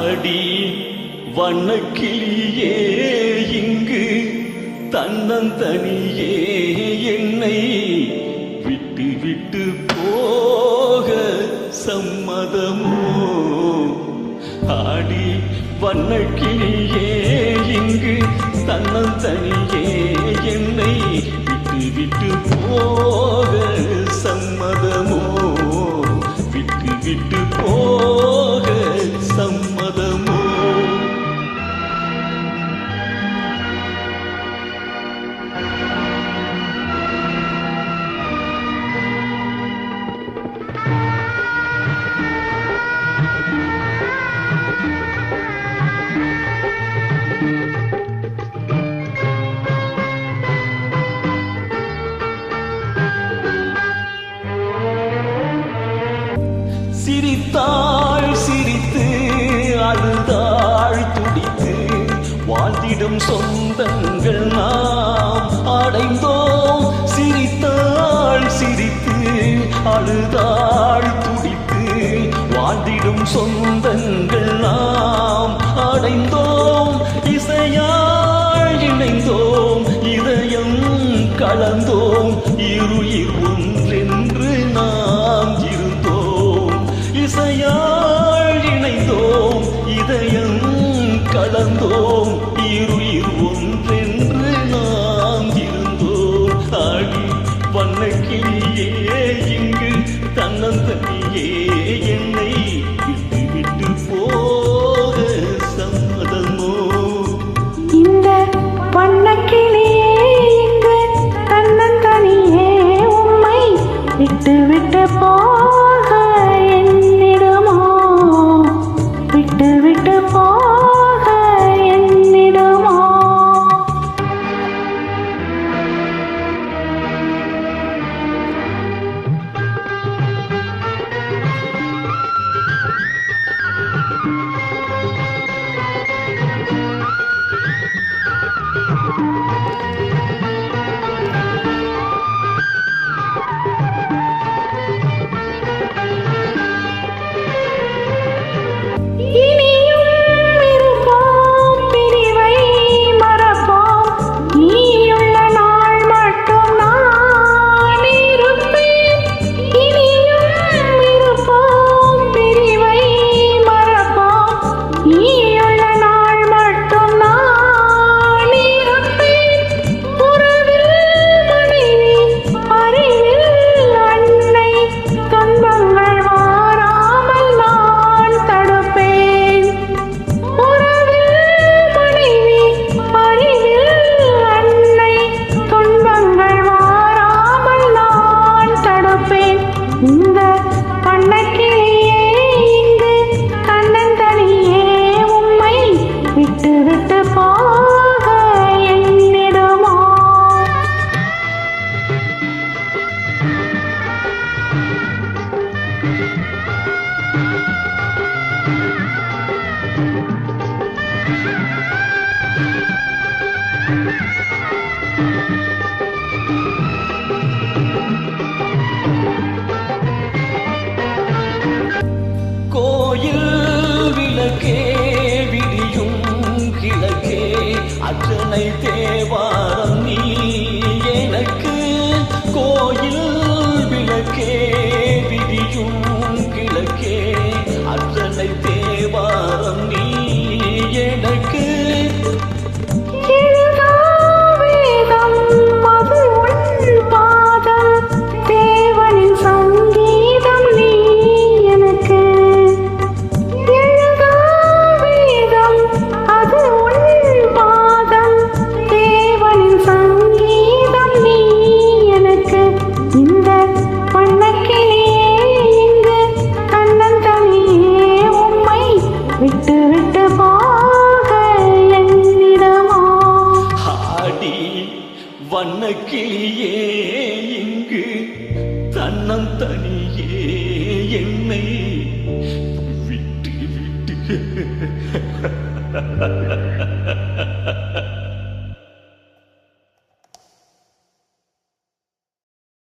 அடி வண்ணக்கிளியே இங்கு தன்னந்தனியே என்னை விட்டு விட்டு போக சம்மதமோ? ஆடி வண்ணக்கிளியே இங்கு தன்னந்தனியே என்னை விட்டு விட்டு போக சம்மதமோ? விட்டு விட்டு போக சம்மதமோ? சிரித்தாள் சிரித்து அழுதாள் துடித்து வாழ்ந்திடும் சொந்தங்கள் நாம் அடைந்தோம். சிரித்தாள் சிரித்து அழுதாள் துடித்து வாழ்ந்திடும் சொந்தங்கள் நாம் அடைந்தோம். இசையாள் இணைந்தோம், இதயம் கலந்தோம், இருயிர் ஒன்றென்று நாம் இருந்தோம். இசையாள் இணைந்தோம், இதயம் கலந்தோம், இருயிர் ஒன்றென்று நாம் இருந்தோம். ஆடி வண்ணக்கிளியே இங்கு தன்னந்தனியே என்னை விட்டு விட்டு போக சம்மதமோ? இந்த வண்ணக்கிளியே இங்கு தன்னந்தனியே உம்மை விட்டு விட்டு போக என்னிடுமோ? விட்டு விட்டு போக என்னிடுமோ? இந்த வண்ணக்கிளியே இங்கு தன்னந்தனியே உம்மை விட்டு விட்டு போக என்னிடுமோ? கோயில் விளக்கே விடியும் கிழக்கே அர்ச்சனை தேவாரம் நீ எனக்கு. கோயில் விளக்கே விடியும் கிழக்கே அர்ச்சனை தேவாரம் நீ எனக்கு. விட்டு விட்டு போக என்னிடமோ? ஆடி வண்ணக்கிளியே இங்கு தன்னந்தனியே என்னை விட்டு விட்டு